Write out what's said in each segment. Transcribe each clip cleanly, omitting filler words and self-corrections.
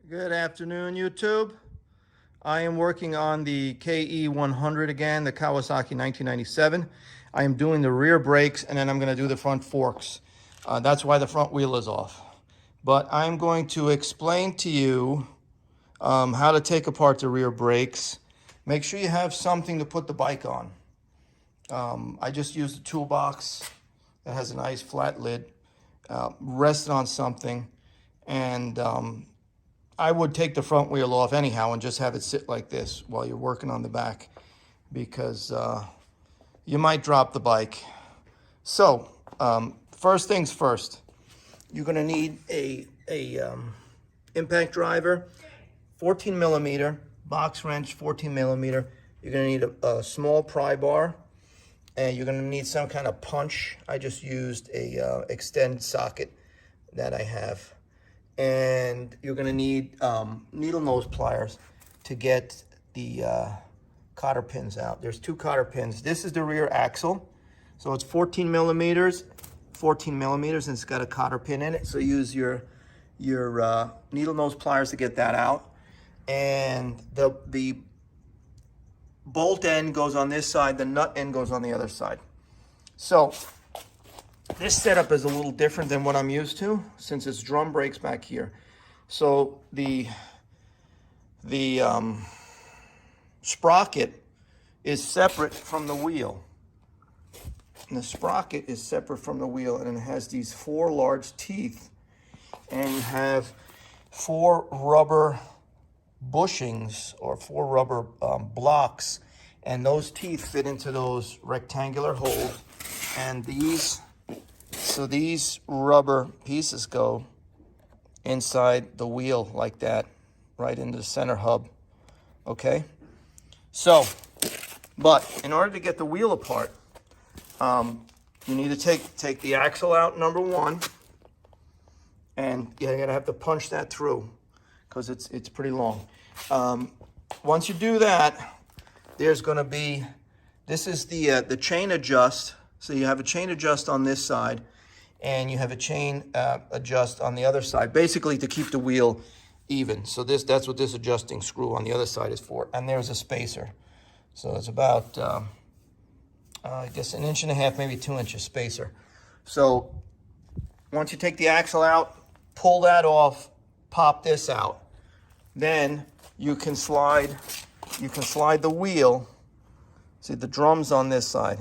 Good afternoon, YouTube. I am working on the KE100 again, the Kawasaki 1997. I am doing the rear brakes and then I'm going to do the front forks. That's why the front wheel is off. But I'm going to explain to you how to take apart the rear brakes. Make sure you have something to put the bike on. I just used a toolbox that has a nice flat lid, rested on something, and I would take the front wheel off anyhow and just have it sit like this while you're working on the back, because you might drop the bike. So first things first, you're going to need a impact driver, 14 millimeter, box wrench, 14 millimeter. You're going to need a small pry bar, and you're going to need some kind of punch. I just used a extend socket that I have. And you're going to need needle nose pliers to get the cotter pins out. There's two cotter pins. This is the rear axle, so it's 14 millimeters, and it's got a cotter pin in it. So use your needle nose pliers to get that out. And the bolt end goes on this side, the nut end goes on the other side. So this setup is a little different than what I'm used to, since it's drum brakes back here. So the sprocket is separate from the wheel. And the sprocket is separate from the wheel, and it has these four large teeth, and you have four rubber bushings or four rubber blocks, and those teeth fit into those rectangular holes, and these rubber pieces go inside the wheel like that, right into the center hub. Okay, so but in order to get the wheel apart, you need to take the axle out, number one, and you're gonna have to punch that through because it's pretty long. Once you do that, there's gonna be, this is the chain adjust. So you have a chain adjust on this side, and you have a chain adjust on the other side, basically to keep the wheel even. So that's what this adjusting screw on the other side is for. And there's a spacer. So it's about, I guess, 1.5 inches, maybe 2 inches spacer. So once you take the axle out, pull that off, pop this out. Then you can slide the wheel. See, the drum's on this side.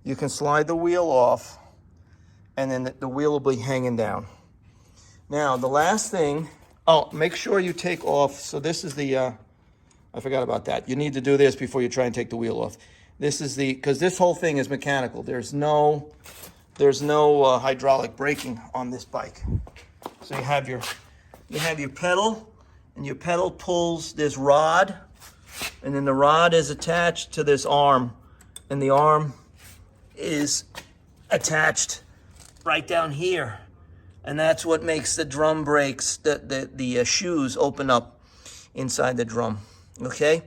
You can slide the wheel off, and then the wheel will be hanging down. Now, the last thing, make sure you take off. So this is the, I forgot about that. You need to do this before you try and take the wheel off. This is because this whole thing is mechanical. There's no hydraulic braking on this bike. So you have your pedal, and your pedal pulls this rod, and then the rod is attached to this arm, and the arm is attached right down here, and that's what makes the drum brakes, the shoes open up inside the drum. Okay,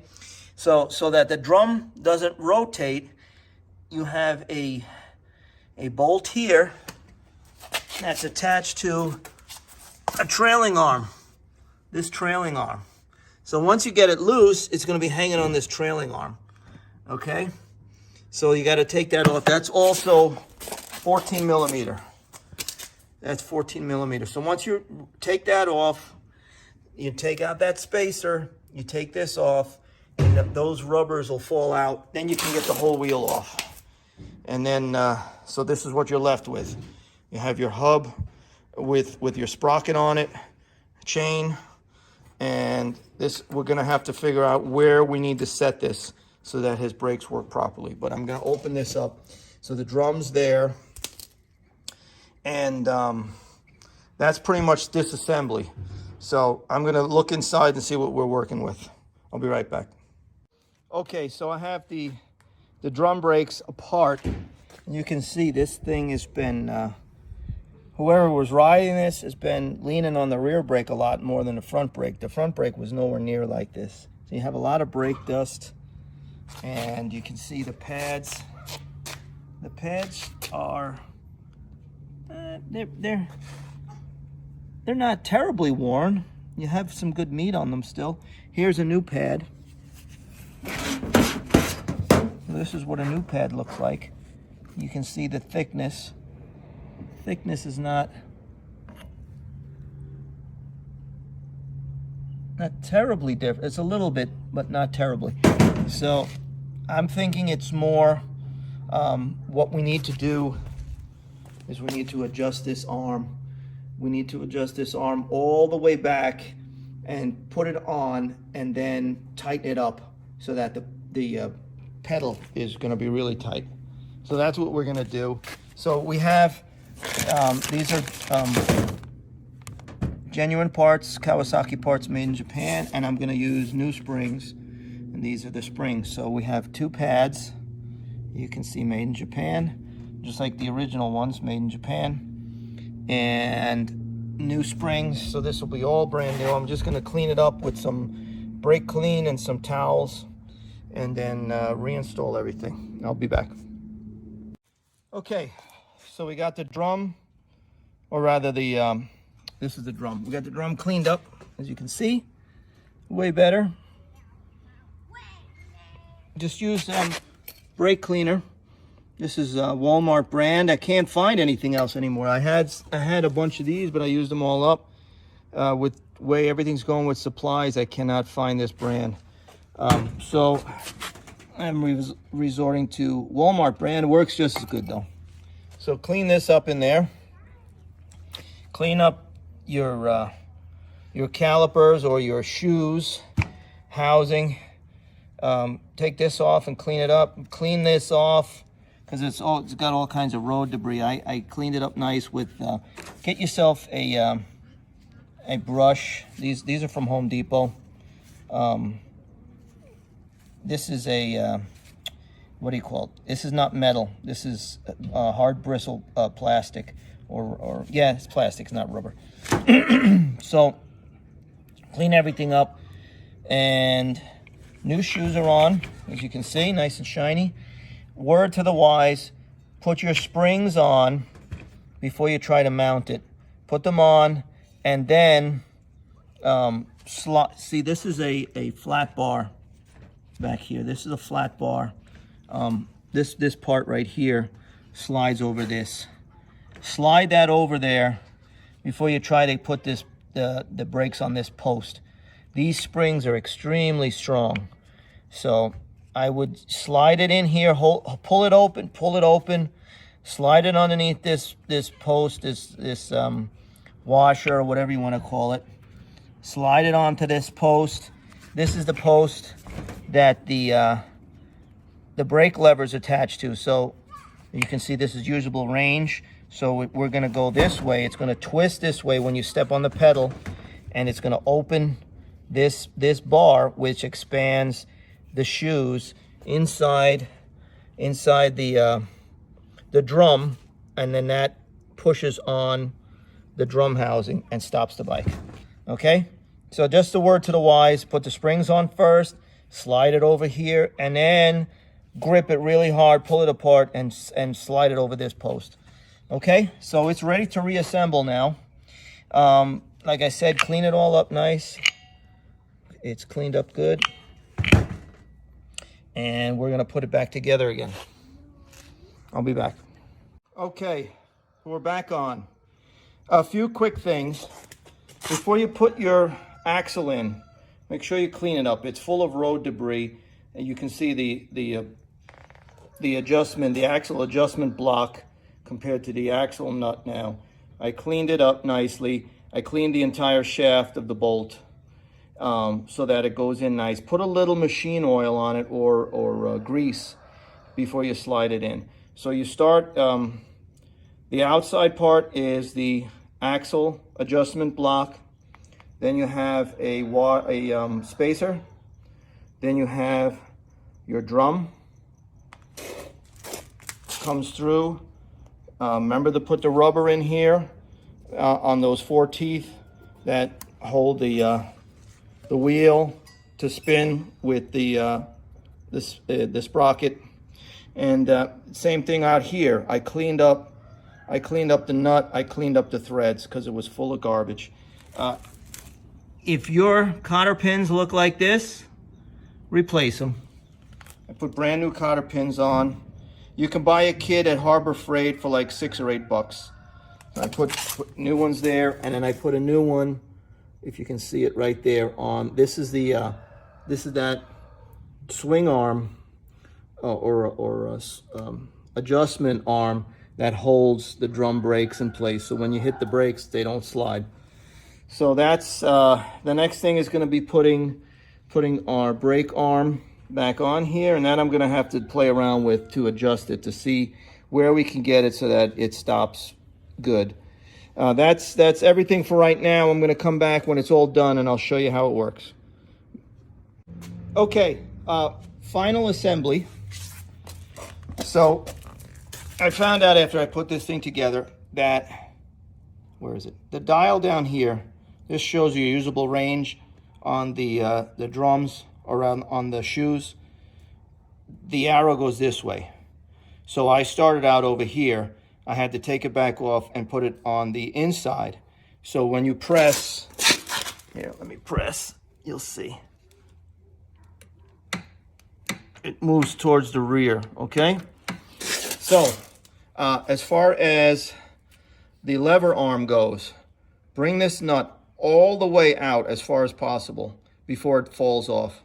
so that the drum doesn't rotate, you have a bolt here that's attached to a trailing arm, this trailing arm. So once you get it loose, it's going to be hanging on this trailing arm. Okay, so you got to take that off. That's also 14 millimeter. That's 14 millimeter. So once you take that off, you take out that spacer, you take this off, and those rubbers will fall out. Then you can get the whole wheel off. And then, so this is what you're left with. You have your hub with your sprocket on it, chain, and this, we're gonna have to figure out where we need to set this so that his brakes work properly. But I'm gonna open this up. So the drum's there, and that's pretty much disassembly. So I'm gonna look inside and see what we're working with. I'll be right back. Okay, so I have the drum brakes apart. And you can see this thing has been, whoever was riding this has been leaning on the rear brake a lot more than the front brake. The front brake was nowhere near like this. So you have a lot of brake dust, and you can see the pads. The pads are, they're not terribly worn. you have some good meat on them still. Here's a new pad. This is what a new pad looks like. You can see the thickness. Thickness is not terribly different. It's a little bit, but not terribly. So I'm thinking it's more, what we need to do is we need to adjust this arm. We need to adjust this arm all the way back and put it on and then tighten it up so that the pedal is going to be really tight. So that's what we're going to do. So we have, these are genuine parts, Kawasaki parts made in Japan, and I'm going to use new springs, and these are the springs. So we have 2 pads, you can see made in Japan, just like the original ones made in Japan, and new springs. So this will be all brand new. I'm just going to clean it up with some brake clean and some towels, and then reinstall everything. I'll be back. Okay, so we got the drum, or rather the this is the drum. We got the drum cleaned up, as you can see, way better. Just use brake cleaner. This is a Walmart brand. I can't find anything else anymore. I had a bunch of these, but I used them all up. With the way everything's going with supplies, I cannot find this brand. So I'm resorting to Walmart brand. It works just as good though. So clean this up in there. Clean up your calipers or your shoes housing. Take this off and clean it up. Clean this off because it's got all kinds of road debris. I cleaned it up nice with. Get yourself a brush. These are from Home Depot. This is a what do you call it? This is not metal. This is hard bristle plastic, or yeah, it's plastic. It's not rubber. So clean everything up, and new shoes are on, as you can see, nice and shiny. Word to the wise: put your springs on before you try to mount it. Put them on, and then see, this is a flat bar back here. This is a flat bar. This part right here slides over this. Slide that over there before you try to put the brakes on this post. These springs are extremely strong, so I would slide it in here, pull it open, slide it underneath this post, this washer or whatever you want to call it. Slide it onto this post. This is the post that the brake lever is attached to. So you can see this is usable range. So we're going to go this way. It's going to twist this way when you step on the pedal, and it's going to open this bar, which expands the shoes inside the drum, and then that pushes on the drum housing and stops the bike. Okay, so just a word to the wise: put the springs on first, slide it over here, and then grip it really hard, pull it apart, and slide it over this post. Okay, so it's ready to reassemble now. Like I said, clean it all up nice. It's cleaned up good. And we're gonna put it back together again. I'll be back. Okay, we're back on. A few quick things. Before you put your axle in, make sure you clean it up. It's full of road debris, and you can see the adjustment, the axle adjustment block compared to the axle nut now. I cleaned it up nicely. I cleaned the entire shaft of the bolt so that it goes in nice. Put a little machine oil on it or grease before you slide it in. So you start, the outside part is the axle adjustment block. Then you have a spacer. Then you have your drum. Comes through. Remember to put the rubber in here on those 4 teeth that hold the wheel to spin with the sprocket. And same thing out here. I cleaned up the nut. I cleaned up the threads because it was full of garbage. If your cotter pins look like this, replace them. I put brand new cotter pins on. You can buy a kit at Harbor Freight for like $6 or $8. I put new ones there, and then I put a new one, if you can see it right there, on. This is that swing arm or adjustment arm that holds the drum brakes in place. So when you hit the brakes, they don't slide. So that's the next thing is going to be putting our brake arm back on here, and that I'm going to have to play around with to adjust it to see where we can get it so that it stops good. That's everything for right now. I'm going to come back when it's all done and I'll show you how it works. Okay, final assembly. So I found out after I put this thing together that, where is it? The dial down here, this shows you usable range on the drums around on the shoes. The arrow goes this way. So I started out over here. I had to take it back off and put it on the inside. So when you press, here, let me press, you'll see. It moves towards the rear, okay? So, as far as the lever arm goes, bring this nut all the way out as far as possible before it falls off.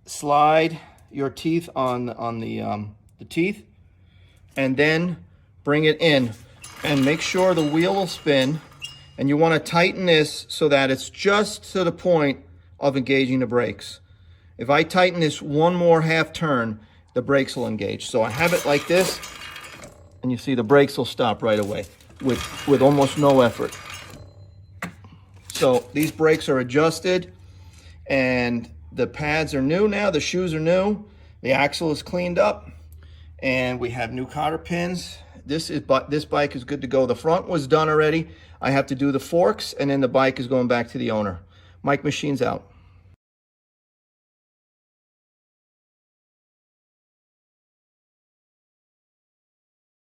Slide your teeth on the teeth, and then bring it in. And make sure the wheel will spin, and you want to tighten this so that it's just to the point of engaging the brakes. If I tighten this one more half turn, the brakes will engage. So I have it like this, and you see the brakes will stop right away with almost no effort. So these brakes are adjusted, and the pads are new now, the shoes are new, the axle is cleaned up, and we have new cotter pins. This bike is good to go. The front was done already. I have to do the forks, and then the bike is going back to the owner. Mike Machines out.